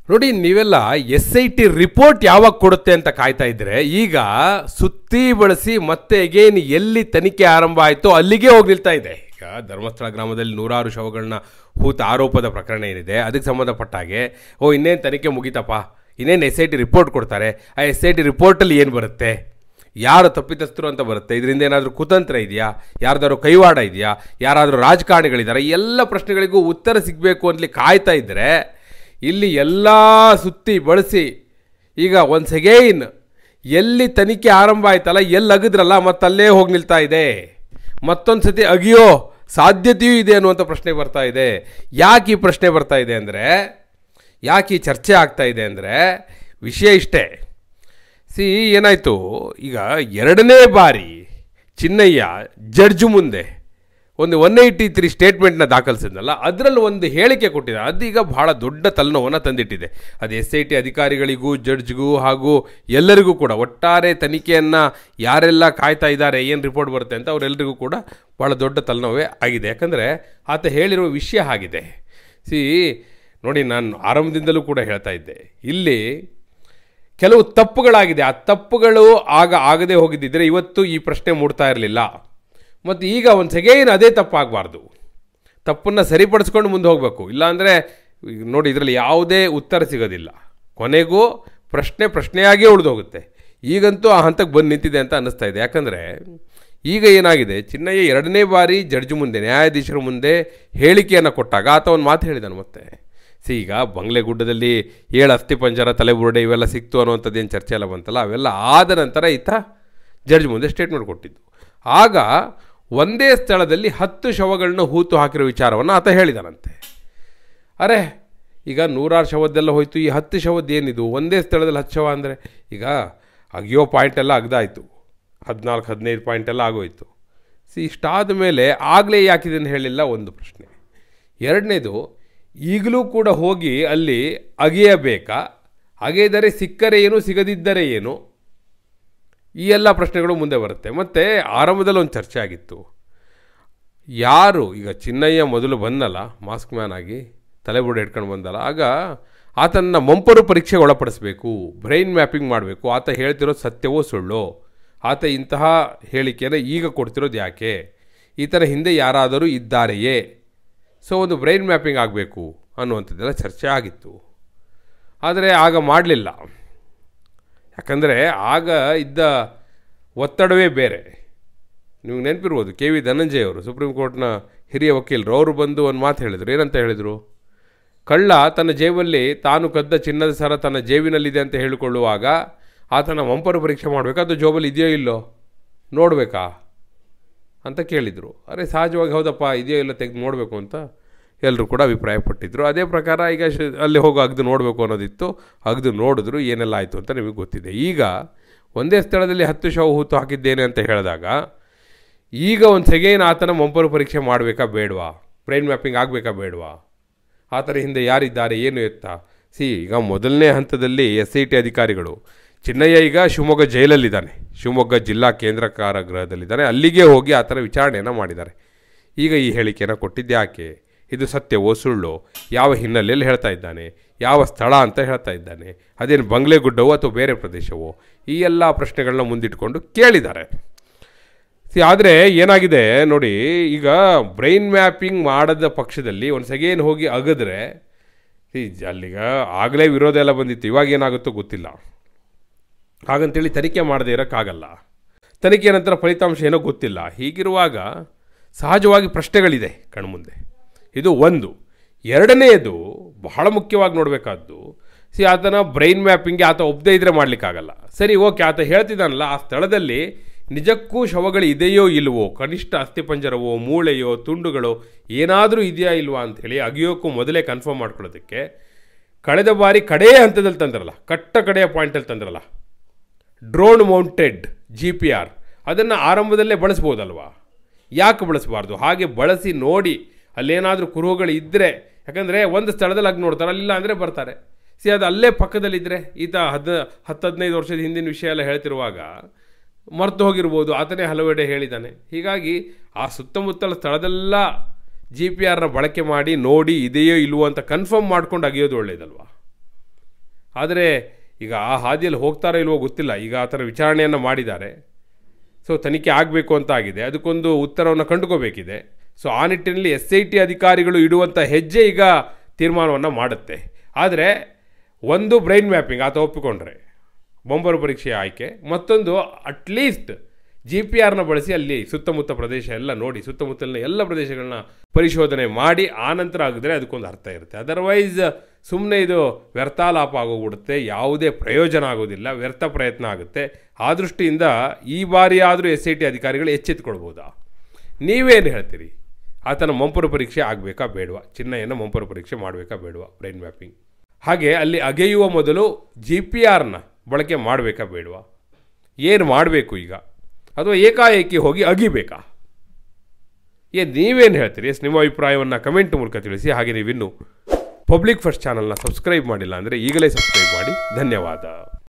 ನೋಡಿ, ನೀವೆಲ್ಲ SIT report ಯಾವಾಗ ಕೊಡುತ್ತೆ ಅಂತ ಕಾಯ್ತಾ ಇದ್ರೆ ಈಗ ಸುತ್ತಿ ಬಳಸಿ ಮತ್ತೆ ಅಗೇನ್ ಎಲ್ಲಿ ತನಿಖೆ ಆರಂಭ ಆಯಿತೋ ಅಲ್ಲಿಗೆ ಹೋಗಿ ನಿಲ್ತಾ ಇದೆ. ಈಗ ಧರ್ಮಸ್ಥಳ ಗ್ರಾಮದಲ್ಲಿ 100 ಶವಗಳನ್ನ ಹೂತ ಆರೋಪದ ಪ್ರಕರಣ ಏನಿದೆ ಅದಕ್ಕೆ ಸಂಬಂಧಪಟ್ಟ ಹಾಗೆ ಇನ್ನೇನು ತನಿಖೆ ಮುಗಿತಪ್ಪ, ಇನ್ನೇನು SIT ರಿಪೋರ್ಟ್ ಕೊಡ್ತಾರೆ, ಆ SIT ರಿಪೋರ್ಟಲ್ಲಿ ಏನು ಬರುತ್ತೆ, ಯಾರು ತಪ್ಪಿತಸ್ಥರು ಅಂತ ಬರುತ್ತೆ, ಇದರಿಂದ ಏನಾದರೂ ಕುತಂತ್ರ ಇದೆಯಾ, ಯಾರ್ದಾದ್ರು ಕೈವಾಡ ಇದೆಯಾ, ಯಾರಾದರೂ ರಾಜಕಾರಣಿಗಳಿದ್ದಾರೆ, ಎಲ್ಲ ಪ್ರಶ್ನೆಗಳಿಗೂ ಉತ್ತರ ಸಿಗಬೇಕು ಅಂತಲಿ ಕಾಯ್ತಾ ಇದ್ದರೆ ಇಲ್ಲಿ ಎಲ್ಲ ಸುತ್ತಿ ಬಳಸಿ ಈಗ ಒನ್ಸ್ ಅಗೈನ್ ಎಲ್ಲಿ ತನಿಖೆ ಆರಂಭ ಆಯ್ತಲ್ಲ, ಎಲ್ಲಿ ಅಗಿದ್ರಲ್ಲ ಮತ್ತಲ್ಲೇ ಹೋಗಿ ನಿಲ್ತಾ ಇದೆ. ಮತ್ತೊಂದು ಸತಿ ಅಗಿಯೋ ಸಾಧ್ಯತೆಯೂ ಇದೆ ಅನ್ನುವಂಥ ಪ್ರಶ್ನೆ ಬರ್ತಾ ಇದೆ. ಯಾಕೆ ಈ ಪ್ರಶ್ನೆ ಬರ್ತಾ ಇದೆ ಅಂದರೆ, ಯಾಕೆ ಈ ಚರ್ಚೆ ಆಗ್ತಾ ಇದೆ ಅಂದರೆ ವಿಷಯ ಇಷ್ಟೇ. ಏನಾಯಿತು, ಈಗ 2ನೇ ಬಾರಿ ಚಿನ್ನಯ್ಯ ಜಡ್ಜ್ ಮುಂದೆ ಒಂದು 183 ಸ್ಟೇಟ್ಮೆಂಟ್ನ ದಾಖಲಿಸಿದ್ನಲ್ಲ, ಅದರಲ್ಲಿ ಒಂದು ಹೇಳಿಕೆ ಕೊಟ್ಟಿದೆ. ಅದೀಗ ಬಹಳ ದೊಡ್ಡ ತಲೆನೋವನ್ನು ತಂದಿಟ್ಟಿದೆ. ಅದು SIT ಅಧಿಕಾರಿಗಳಿಗೂ ಜಡ್ಜ್ಗೂ ಹಾಗೂ ಎಲ್ಲರಿಗೂ ಕೂಡ, ಒಟ್ಟಾರೆ ತನಿಖೆಯನ್ನು ಯಾರೆಲ್ಲ ಕಾಯ್ತಾ ಇದ್ದಾರೆ ಏನು ರಿಪೋರ್ಟ್ ಬರುತ್ತೆ ಅಂತ ಅವರೆಲ್ಲರಿಗೂ ಕೂಡ ಭಾಳ ದೊಡ್ಡ ತಲೆನೋವೇ ಆಗಿದೆ. ಯಾಕಂದರೆ ಆತ ಹೇಳಿರುವ ವಿಷಯ ಆಗಿದೆ. ನೋಡಿ, ನಾನು ಆರಂಭದಿಂದಲೂ ಕೂಡ ಹೇಳ್ತಾ ಇದ್ದೆ, ಇಲ್ಲಿ ಕೆಲವು ತಪ್ಪುಗಳಾಗಿದೆ. ಆ ತಪ್ಪುಗಳು ಆಗದೆ ಹೋಗಿದ್ದಿದ್ರೆ ಇವತ್ತು ಈ ಪ್ರಶ್ನೆ ಮೂಡ್ತಾ ಇರಲಿಲ್ಲ. ಮತ್ತು ಈಗ ಒಂದು ಸೆಗೇನ್ ಅದೇ ತಪ್ಪಾಗಬಾರ್ದು, ತಪ್ಪನ್ನು ಸರಿಪಡಿಸ್ಕೊಂಡು ಮುಂದೆ ಹೋಗಬೇಕು. ಇಲ್ಲಾಂದರೆ ನೋಡಿ, ಇದರಲ್ಲಿ ಯಾವುದೇ ಉತ್ತರ ಸಿಗೋದಿಲ್ಲ, ಕೊನೆಗೂ ಪ್ರಶ್ನೆಯಾಗೇ ಉಳಿದೋಗುತ್ತೆ. ಈಗಂತೂ ಆ ಹಂತಕ್ಕೆ ಬಂದು ನಿಂತಿದೆ ಅಂತ ಅನ್ನಿಸ್ತಾ ಇದೆ. ಯಾಕಂದರೆ ಈಗ ಏನಾಗಿದೆ, ಚಿನ್ನಯ್ಯ 2ನೇ ಬಾರಿ ಜಡ್ಜ್ ಮುಂದೆ, ನ್ಯಾಯಾಧೀಶರ ಮುಂದೆ ಹೇಳಿಕೆಯನ್ನು ಕೊಟ್ಟಾಗ ಆತ ಒಂದು ಮಾತು ಹೇಳಿದಾನೆ. ಮತ್ತೆ ಈಗ ಬಂಗ್ಲೆಗುಡ್ಡದಲ್ಲಿ 7 ಅಸ್ಥಿಪಂಜರ, ತಲೆಬುರುಡೆ ಇವೆಲ್ಲ ಸಿಕ್ತು ಅನ್ನುವಂಥದ್ದು ಏನು ಚರ್ಚೆ ಎಲ್ಲ ಬಂತಲ್ಲ, ಅವೆಲ್ಲ ಆದ ನಂತರ ಈತ ಜಡ್ಜ್ ಮುಂದೆ ಸ್ಟೇಟ್ಮೆಂಟ್ ಕೊಟ್ಟಿದ್ದು. ಆಗ ಒಂದೇ ಸ್ಥಳದಲ್ಲಿ 10 ಶವಗಳನ್ನ ಹೂತು ಹಾಕಿರೋ ವಿಚಾರವನ್ನು ಆತ ಹೇಳಿದಾನಂತೆ. ಅರೆ, ಈಗ 100 ಶವದ್ದೆಲ್ಲ ಹೋಯ್ತು, ಈ 10 ಶವದ್ದು ಏನಿದು, ಒಂದೇ ಸ್ಥಳದಲ್ಲಿ 10 ಶವ ಅಂದರೆ ಈಗ ಅಗಿಯೋ ಪಾಯಿಂಟೆಲ್ಲ ಅಗ್ದಾಯಿತು, 14-15 ಪಾಯಿಂಟೆಲ್ಲ ಆಗೋಯ್ತು. ಇಷ್ಟಾದ ಮೇಲೆ ಆಗಲೇ ಯಾಕಿದನ್ನು ಹೇಳಿಲ್ಲ ಒಂದು ಪ್ರಶ್ನೆ. ಎರಡನೇದು, ಈಗಲೂ ಕೂಡ ಹೋಗಿ ಅಲ್ಲಿ ಅಗೆಯಬೇಕಾ, ಅಗೆದರೆ ಸಿಕ್ಕರೆ ಏನು, ಸಿಗದಿದ್ದರೆ ಏನು, ಈ ಎಲ್ಲ ಪ್ರಶ್ನೆಗಳು ಮುಂದೆ ಬರುತ್ತೆ. ಮತ್ತು ಆರಂಭದಲ್ಲಿ ಒಂದು ಚರ್ಚೆ ಆಗಿತ್ತು, ಯಾರು ಈಗ ಚಿನ್ನಯ್ಯ ಮೊದಲು ಬಂದಲ್ಲ ಮಾಸ್ಕ್ ಮ್ಯಾನ್ ಆಗಿ, ತಲೆಬುರುಡೆ ಇಟ್ಕೊಂಡು ಬಂದಲ್ಲ, ಆಗ ಆತನ ಮಂಪರು ಪರೀಕ್ಷೆಗೆ ಒಳಪಡಿಸಬೇಕು, ಬ್ರೈನ್ ಮ್ಯಾಪಿಂಗ್ ಮಾಡಬೇಕು, ಆತ ಹೇಳ್ತಿರೋದು ಸತ್ಯವೋ ಸುಳ್ಳೋ, ಆತ ಇಂತಹ ಹೇಳಿಕೆಯನ್ನು ಈಗ ಕೊಡ್ತಿರೋದು ಯಾಕೆ, ಈ ಥರ ಹಿಂದೆ ಯಾರಾದರೂ ಇದ್ದಾರೆಯೇ, ಒಂದು ಬ್ರೈನ್ ಮ್ಯಾಪಿಂಗ್ ಆಗಬೇಕು ಅನ್ನುವಂಥದ್ದೆಲ್ಲ ಚರ್ಚೆ ಆಗಿತ್ತು. ಆದರೆ ಆಗ ಮಾಡಲಿಲ್ಲ. ಯಾಕಂದರೆ ಆಗ ಇದ್ದ ಒತ್ತಡವೇ ಬೇರೆ. ನೀವು ನೆನಪಿರ್ಬೋದು, KV ಧನಂಜಯ ಅವರು, ಸುಪ್ರೀಂ ಕೋರ್ಟ್ನ ಹಿರಿಯ ವಕೀಲರು, ಅವರು ಬಂದು ಒಂದು ಮಾತು ಹೇಳಿದರು. ಏನಂತ ಹೇಳಿದರು, ಕಳ್ಳ ತನ್ನ ಜೇಬಲ್ಲಿ ತಾನು ಕದ್ದ ಚಿನ್ನದ ಸರ ತನ್ನ ಜೇಬಿನಲ್ಲಿದೆ ಅಂತ ಹೇಳಿಕೊಳ್ಳುವಾಗ ಆತನ ಮಂಪರು ಪರೀಕ್ಷೆ ಮಾಡಬೇಕಾ, ಅದು ಜೋಬಲ್ಲಿ ಇದೆಯೋ ಇಲ್ಲೋ ನೋಡಬೇಕಾ ಅಂತ ಕೇಳಿದರು. ಅರೆ, ಸಹಜವಾಗಿ ಹೌದಪ್ಪ, ಇದೆಯೋ ಇಲ್ಲ ತೆಗೆದು ನೋಡಬೇಕು ಅಂತ ಎಲ್ಲರೂ ಕೂಡ ಅಭಿಪ್ರಾಯಪಟ್ಟಿದ್ದರು. ಅದೇ ಪ್ರಕಾರ ಈಗ ಅಲ್ಲಿ ಹೋಗಿ ಅಗ್ದು ನೋಡಬೇಕು ಅನ್ನೋದಿತ್ತು. ಅಗ್ದು ನೋಡಿದ್ರು, ಏನೆಲ್ಲ ಆಯಿತು ಅಂತ ನಿಮಗೆ ಗೊತ್ತಿದೆ. ಈಗ ಒಂದೇ ಸ್ಥಳದಲ್ಲಿ 10 ಶವ ಹೂತು ಹಾಕಿದ್ದೇನೆ ಅಂತ ಹೇಳಿದಾಗ ಈಗ ಒಂದು ಸೆಗೇನ್ ಆತನ ಮಂಪರು ಪರೀಕ್ಷೆ ಮಾಡಬೇಕಾ ಬೇಡವಾ, ಬ್ರೈನ್ ಮ್ಯಾಪಿಂಗ್ ಆಗಬೇಕಾ ಬೇಡವಾ, ಆ ಥರ ಹಿಂದೆ ಯಾರಿದ್ದಾರೆ ಏನು ಎತ್ತ. ಈಗ ಮೊದಲನೇ ಹಂತದಲ್ಲಿ SIT ಅಧಿಕಾರಿಗಳು, ಚಿನ್ನಯ್ಯ ಈಗ ಶಿವಮೊಗ್ಗ ಜೈಲಲ್ಲಿದ್ದಾನೆ, ಶಿವಮೊಗ್ಗ ಜಿಲ್ಲಾ ಕೇಂದ್ರ ಕಾರಾಗೃಹದಲ್ಲಿದ್ದಾನೆ, ಅಲ್ಲಿಗೆ ಹೋಗಿ ಆ ಥರ ವಿಚಾರಣೆಯನ್ನು ಮಾಡಿದ್ದಾರೆ. ಈಗ ಈ ಹೇಳಿಕೆಯನ್ನು ಕೊಟ್ಟಿದ್ದು ಯಾಕೆ, ಇದು ಸತ್ಯವೋ ಸುಳ್ಳೋ, ಯಾವ ಹಿನ್ನೆಲೆಯಲ್ಲಿ ಹೇಳ್ತಾ ಇದ್ದಾನೆ, ಯಾವ ಸ್ಥಳ ಅಂತ ಹೇಳ್ತಾ ಇದ್ದಾನೆ, ಅದೇನು ಬಂಗ್ಲೆಗುಡ್ಡವೋ ಅಥವಾ ಬೇರೆ ಪ್ರದೇಶವೋ, ಈ ಎಲ್ಲ ಪ್ರಶ್ನೆಗಳನ್ನ ಮುಂದಿಟ್ಕೊಂಡು ಕೇಳಿದ್ದಾರೆ. ಆದರೆ ಏನಾಗಿದೆ ನೋಡಿ, ಈಗ ಬ್ರೈನ್ ಮ್ಯಾಪಿಂಗ್ ಮಾಡದ ಪಕ್ಷದಲ್ಲಿ ಒಂದು ಸೆಗೇನ್ ಹೋಗಿ ಅಗದ್ರೆ ಅಲ್ಲಿಗ ಆಗಲೇ ವಿರೋಧ ಎಲ್ಲ ಬಂದಿತ್ತು, ಇವಾಗ ಏನಾಗುತ್ತೋ ಗೊತ್ತಿಲ್ಲ. ಹಾಗಂತೇಳಿ ತನಿಖೆ ಮಾಡದೇ ಇರೋಕ್ಕಾಗಲ್ಲ, ತನಿಖೆ ನಂತರ ಫಲಿತಾಂಶ ಏನೋ ಗೊತ್ತಿಲ್ಲ. ಹೀಗಿರುವಾಗ ಸಹಜವಾಗಿ ಪ್ರಶ್ನೆಗಳಿದೆ ಕಣ್ಮುಂದೆ. ಇದು ಒಂದು. ಎರಡನೆಯದು ಬಹಳ ಮುಖ್ಯವಾಗಿ ನೋಡಬೇಕಾದ್ದು, ಆತನ ಬ್ರೈನ್ ಮ್ಯಾಪಿಂಗ್ಗೆ ಆತ ಒಪ್ಪದೇ ಇದ್ದರೆ ಮಾಡಲಿಕ್ಕಾಗಲ್ಲ. ಸರಿ, ಓಕೆ, ಆತ ಹೇಳ್ತಿದ್ದಾನಲ್ಲ, ಆ ಸ್ಥಳದಲ್ಲಿ ನಿಜಕ್ಕೂ ಶವಗಳು ಇದೆಯೋ ಇಲ್ವೋ, ಕನಿಷ್ಠ ಅಸ್ಥಿಪಂಜರವೋ, ಮೂಳೆಯೋ, ತುಂಡುಗಳೋ ಏನಾದರೂ ಇದೆಯಾ ಇಲ್ವಾ ಅಂಥೇಳಿ ಅಗಿಯೋಕ್ಕೂ ಮೊದಲೇ ಕನ್ಫರ್ಮ್ ಮಾಡ್ಕೊಳ್ಳೋದಕ್ಕೆ ಕಳೆದ ಬಾರಿ ಕಡೆಯ ಹಂತದಲ್ಲಿ ತಂದ್ರಲ್ಲ, ಕಡೆಯ ಪಾಯಿಂಟಲ್ಲಿ ತಂದ್ರಲ್ಲ, ಡ್ರೋನ್ ಮೌಂಟೆಡ್ GPR, ಅದನ್ನು ಆರಂಭದಲ್ಲೇ ಬಳಸ್ಬೋದಲ್ವಾ, ಯಾಕೆ ಬಳಸಬಾರ್ದು? ಹಾಗೆ ಬಳಸಿ ನೋಡಿ, ಅಲ್ಲೇನಾದರೂ ಕುರುಹುಗಳು ಇದ್ದರೆ, ಯಾಕಂದರೆ ಒಂದು ಸ್ಥಳದಲ್ಲಿ ಆಗಿ ನೋಡ್ತಾರೆ, ಅಲ್ಲಿಲ್ಲ ಅಂದರೆ ಬರ್ತಾರೆ. ಅದು ಅಲ್ಲೇ ಪಕ್ಕದಲ್ಲಿದ್ದರೆ, ಈತ 10-15 ವರ್ಷದ ಹಿಂದಿನ ವಿಷಯ ಎಲ್ಲ ಹೇಳ್ತಿರುವಾಗ ಮರೆತು ಹೋಗಿರ್ಬೋದು, ಆತನೇ ಹಲವೆಡೆ ಹೇಳಿದ್ದಾನೆ. ಹೀಗಾಗಿ ಆ ಸುತ್ತಮುತ್ತಲ ಸ್ಥಳದೆಲ್ಲ GPRನ ಬಳಕೆ ಮಾಡಿ ನೋಡಿ ಇದೆಯೋ ಇಲ್ವೋ ಅಂತ ಕನ್ಫರ್ಮ್ ಮಾಡ್ಕೊಂಡು ಅಗಿಯೋದು ಒಳ್ಳೆಯದಲ್ವಾ. ಆದರೆ ಈಗ ಆ ಹಾದಿಯಲ್ಲಿ ಹೋಗ್ತಾರೋ ಇಲ್ವೋ ಗೊತ್ತಿಲ್ಲ. ಈಗ ಆ ಥರ ವಿಚಾರಣೆಯನ್ನು ಮಾಡಿದ್ದಾರೆ. ಸೊ ತನಿಖೆ ಆಗಬೇಕು ಅಂತ ಆಗಿದೆ. ಅದಕ್ಕೊಂದು ಉತ್ತರವನ್ನು ಕಂಡುಕೋಬೇಕಿದೆ. ಸೊ ಆ ನಿಟ್ಟಿನಲ್ಲಿ SIT ಅಧಿಕಾರಿಗಳು ಇಡುವಂಥ ಹೆಜ್ಜೆ ಈಗ ತೀರ್ಮಾನವನ್ನು ಮಾಡುತ್ತೆ. ಆದರೆ ಒಂದು ಬ್ರೈನ್ ಮ್ಯಾಪಿಂಗ್ ಆತ ಒಪ್ಪಿಕೊಂಡ್ರೆ ಬೊಂಬರು ಪರೀಕ್ಷೆಯ ಆಯ್ಕೆ, ಮತ್ತೊಂದು ಅಟ್ಲೀಸ್ಟ್ GPRನ ಬಳಸಿ ಅಲ್ಲಿ ಸುತ್ತಮುತ್ತ ಪ್ರದೇಶ ಎಲ್ಲ ನೋಡಿ, ಸುತ್ತಮುತ್ತಲಿನ ಎಲ್ಲ ಪ್ರದೇಶಗಳನ್ನ ಪರಿಶೋಧನೆ ಮಾಡಿ ಆನಂತರ ಆಗಿದ್ರೆ ಅದಕ್ಕೊಂದು ಅರ್ಥ ಇರುತ್ತೆ. ಅದರ್ವೈಸ್ ಸುಮ್ಮನೆ ಇದು ವ್ಯರ್ಥಾಲಾಪ ಆಗೋಗ್ಬಿಡುತ್ತೆ, ಯಾವುದೇ ಪ್ರಯೋಜನ ಆಗೋದಿಲ್ಲ, ವ್ಯರ್ಥ ಪ್ರಯತ್ನ ಆಗುತ್ತೆ. ಆ ದೃಷ್ಟಿಯಿಂದ ಈ ಬಾರಿ ಆದರೂ SIT ಅಧಿಕಾರಿಗಳು ಎಚ್ಚೆತ್ತುಕೊಳ್ಬೋದಾ? ನೀವೇನು ಹೇಳ್ತೀರಿ? ಆತನ ಮಂಪರು ಪರೀಕ್ಷೆ ಆಗಬೇಕಾ ಬೇಡವಾ? ಚಿನ್ನಯ್ಯನ ಮಂಪರು ಪರೀಕ್ಷೆ ಮಾಡಬೇಕಾ ಬೇಡವಾ? ಬ್ರೈನ್ ಮ್ಯಾಪಿಂಗ್ ಹಾಗೆ ಅಲ್ಲಿ ಅಗೆಯುವ ಮೊದಲು GPRನ ಬಳಕೆ ಮಾಡಬೇಕಾ ಬೇಡವಾ? ಏನು ಮಾಡಬೇಕು ಈಗ? ಅಥವಾ ಏಕಾಏಕಿ ಹೋಗಿ ಅಗಿಬೇಕಾ? ನೀವೇನು ಹೇಳ್ತೀರಿ? ನಿಮ್ಮ ಅಭಿಪ್ರಾಯವನ್ನು ಕಮೆಂಟ್ ಮೂಲಕ ತಿಳಿಸಿ. ಹಾಗೆ ನೀವಿನ್ನೂ ಪಬ್ಲಿಕ್ ಫಸ್ಟ್ ಚಾನಲ್ನ ಸಬ್ಸ್ಕ್ರೈಬ್ ಮಾಡಿಲ್ಲ ಅಂದರೆ ಈಗಲೇ ಸಬ್ಸ್ಕ್ರೈಬ್ ಮಾಡಿ. ಧನ್ಯವಾದ.